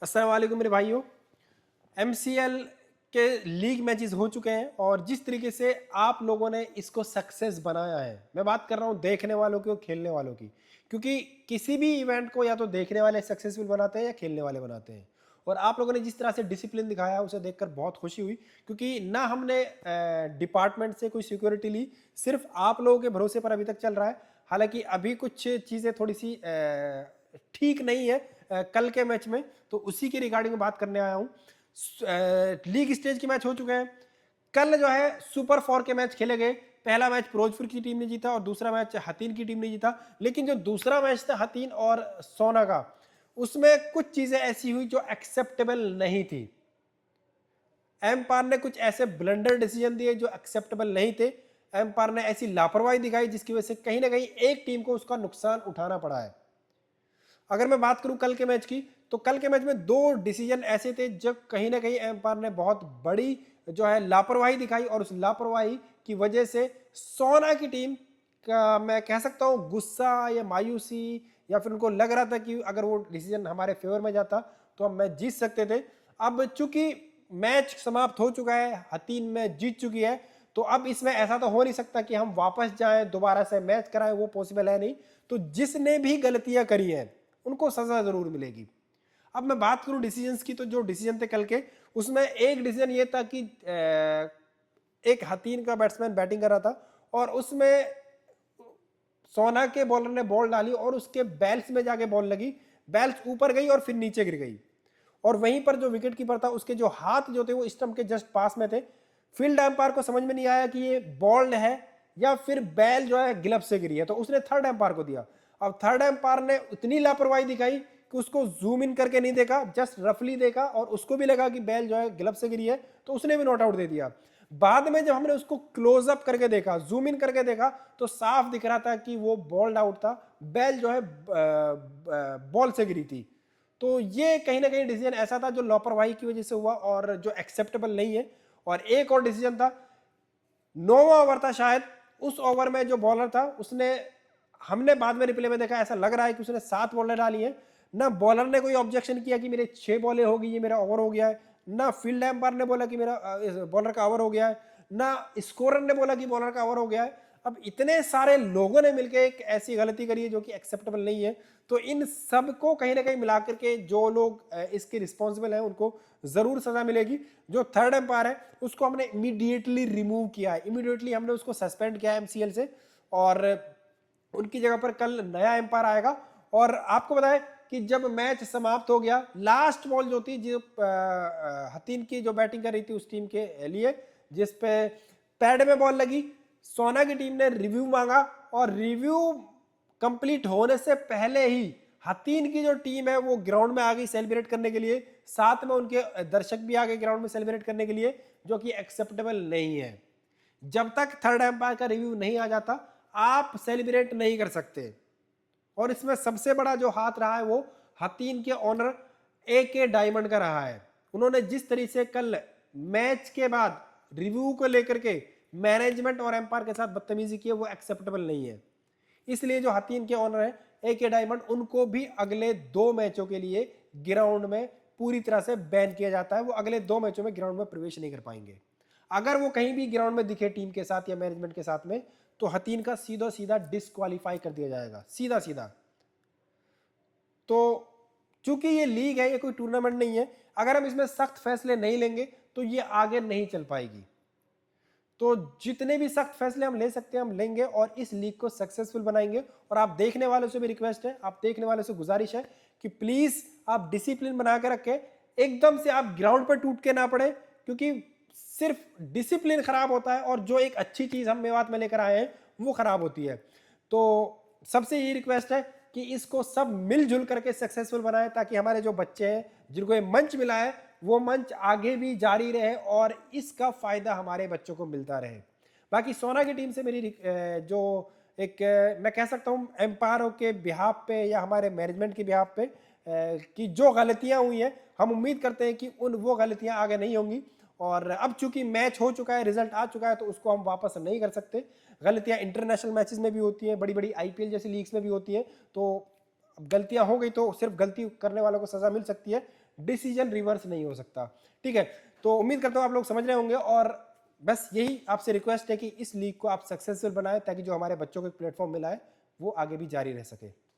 अस्सलाम वालेकुम मेरे भाइयों। एमसीएल के लीग मैचेस हो चुके हैं और जिस तरीके से आप लोगों ने इसको सक्सेस बनाया है, मैं बात कर रहा हूं देखने वालों की और खेलने वालों की, क्योंकि किसी भी इवेंट को या तो देखने वाले सक्सेसफुल बनाते हैं या खेलने वाले बनाते हैं। और आप लोगों ने जिस तरह से डिसिप्लिन दिखाया उसे देखकर बहुत खुशी हुई, क्योंकि ना हमने डिपार्टमेंट से कोई सिक्योरिटी ली, सिर्फ आप लोगों के भरोसे पर अभी तक चल रहा है। हालांकि अभी कुछ चीज़ें थोड़ी सी ठीक नहीं है कल के मैच में, तो उसी के रिगार्डिंग में बात करने आया हूं। लीग स्टेज के मैच हो चुके हैं। कल जो है सुपर 4 के मैच खेले गए। पहला मैच फिरोजपुर की टीम ने जीता और दूसरा मैच हथीन की टीम ने जीता। लेकिन जो दूसरा मैच था हथीन और सोना का, उसमें कुछ चीजें ऐसी हुई जो एक्सेप्टेबल नहीं थी। एम्पायर ने कुछ ऐसे ब्लंडर डिसीजन दिए जो एक्सेप्टेबल नहीं थे। एम्पायर ने ऐसी लापरवाही दिखाई जिसकी वजह से कहीं ना कहीं एक टीम को उसका नुकसान उठाना पड़ा है। अगर मैं बात करूं कल के मैच की, तो कल के मैच में दो डिसीजन ऐसे थे जब कहीं ना कहीं एम्पायर ने बहुत बड़ी जो है लापरवाही दिखाई, और उस लापरवाही की वजह से सोना की टीम का मैं कह सकता हूं गुस्सा या मायूसी, या फिर उनको लग रहा था कि अगर वो डिसीजन हमारे फेवर में जाता तो हम मैच जीत सकते थे। अब चूंकि मैच समाप्त हो चुका है, हथीन में जीत चुकी है, तो अब इसमें ऐसा तो हो नहीं सकता कि हम वापस जाएं दोबारा से मैच कराएं, वो पॉसिबल है नहीं। तो जिसने भी गलतियां करी हैं उनको सजा जरूर मिलेगी। अब मैं बात करूं डिसीजंस की, तो जो डिसीजन थे कल के, उसमें एक डिसीजन ये था कि एक हथीन का बैट्समैन बैटिंग कर रहा था और उसमें सोना के बॉलर ने बॉल डाली और उसके बैल्स में जाके बॉल लगी। बैल्स ऊपर गई और फिर नीचे गिर गई, और वहीं पर जो विकेट कीपर था उसके जो हाथ जो थे वो स्टंप के जस्ट पास में थे। फील्ड एम्पायर को समझ में नहीं आया कि ये बॉल है या फिर बैल जो है ग्लव से गिरी है, तो उसने थर्ड एम्पायर को दिया। अब थर्ड एम्पायर ने उतनी लापरवाही दिखाई कि उसको जूम इन करके नहीं देखा, जस्ट रफली देखा, और उसको भी लगा कि बैल जो है ग्लव से गिरी है, तो उसने भी नॉट आउट दे दिया। बाद में जब हमने उसको क्लोजअप करके देखा, जूम इन करके देखा, तो साफ दिख रहा था कि वो बॉल आउट था, बैल जो है बॉल से गिरी थी। तो ये कहीं ना कहीं डिसीजन ऐसा था जो लापरवाही की वजह से हुआ और जो एक्सेप्टेबल नहीं है। और एक और डिसीजन था, 9वां ओवर था शायद, उस ओवर में जो बॉलर था उसने, हमने बाद में रिप्ले में देखा, ऐसा लग रहा है कि उसने 7 बॉलें डाली है। ना बॉलर ने कोई ऑब्जेक्शन किया कि मेरे 6 बॉलें हो गई, ये मेरा ओवर हो गया है। ना फील्ड एम्पायर ने बोला कि मेरा बॉलर का ओवर हो गया है। ना स्कोरर ने बोला कि बॉलर का ओवर हो गया है। अब इतने सारे लोगों ने मिलकर एक ऐसी गलती करी है जो कि एक्सेप्टेबल नहीं है। तो इन सब को कहीं ना कहीं मिलाकर के जो लोग इसके रिस्पॉन्सिबल हैं उनको जरूर सजा मिलेगी। जो थर्ड एम्पायर है उसको हमने इमीडिएटली रिमूव किया है, इमीडिएटली हमने उसको सस्पेंड किया है एमसीएल से, और उनकी जगह पर कल नया एम्पायर आएगा। और आपको बताएं कि जब मैच समाप्त हो गया, लास्ट बॉल जो थी, जो हथीन की जो बैटिंग कर रही थी उस टीम के लिए, जिस पे पैड में बॉल लगी, सोना की टीम ने रिव्यू मांगा, और रिव्यू कंप्लीट होने से पहले ही हथीन की जो टीम है वो ग्राउंड में आ गई सेलिब्रेट करने के लिए, साथ में उनके दर्शक भी आ गए ग्राउंड में सेलिब्रेट करने के लिए, जो कि एक्सेप्टेबल नहीं है। जब तक थर्ड एम्पायर का रिव्यू नहीं आ जाता आप सेलिब्रेट नहीं कर सकते। और इसमें सबसे बड़ा जो हाथ रहा है वो हथीन के ओनर AK डायमंड का रहा है। उन्होंने जिस तरीके से कल मैच के बाद रिव्यू को लेकर के मैनेजमेंट और एम्पायर के साथ बदतमीजी की है, वो एक्सेप्टेबल नहीं है। इसलिए जो हथीन के ओनर है AK डायमंड, उनको भी अगले 2 मैचों के लिए ग्राउंड में पूरी तरह से बैन किया जाता है। वो अगले 2 मैचों में ग्राउंड में प्रवेश नहीं कर पाएंगे। अगर वो कहीं भी ग्राउंड में दिखे टीम के साथ या मैनेजमेंट के साथ में, तो हथीन का सीधा सीधा डिस्क्वालीफाई कर दिया जाएगा, सीधा सीधा। तो चूंकि ये लीग है, ये कोई टूर्नामेंट नहीं है, अगर हम इसमें सख्त फैसले नहीं लेंगे तो ये आगे नहीं चल पाएगी। तो जितने भी सख्त फैसले हम ले सकते हैं हम लेंगे और इस लीग को सक्सेसफुल बनाएंगे। और आप देखने वालों से भी रिक्वेस्ट है, आप देखने वालों से गुजारिश है कि प्लीज आप डिसिप्लिन बना के रखें, एकदम से आप ग्राउंड पर टूट के ना पड़े, क्योंकि सिर्फ डिसिप्लिन खराब होता है और जो एक अच्छी चीज हम मेवात में लेकर आए हैं वो खराब होती है। तो सबसे यही रिक्वेस्ट है कि इसको सब मिलजुल करके सक्सेसफुल बनाएं, ताकि हमारे जो बच्चे हैं जिनको ये मंच मिला है वो मंच आगे भी जारी रहे और इसका फायदा हमारे बच्चों को मिलता रहे। बाकी सोना की टीम से मेरी जो एक मैं कह सकता हूँ एम्पायरों के बिहाफ पे या हमारे मैनेजमेंट के बिहाफ पे कि जो गलतियां हुई हैं, हम उम्मीद करते हैं कि वो गलतियां आगे नहीं होंगी। और अब चूंकि मैच हो चुका है, रिजल्ट आ चुका है, तो उसको हम वापस नहीं कर सकते। गलतियां इंटरनेशनल मैचेस में भी होती हैं, बड़ी बड़ी IPL जैसी लीग्स में भी होती हैं। तो अब गलतियां हो गई तो सिर्फ गलती करने वालों को सजा मिल सकती है, डिसीजन रिवर्स नहीं हो सकता। ठीक है, तो उम्मीद करता हूं आप लोग समझ रहे होंगे, और बस यही आपसे रिक्वेस्ट है कि इस लीग को आप सक्सेसफुल बनाएं ताकि जो हमारे बच्चों को एक प्लेटफॉर्म मिला है वो आगे भी जारी रह सके।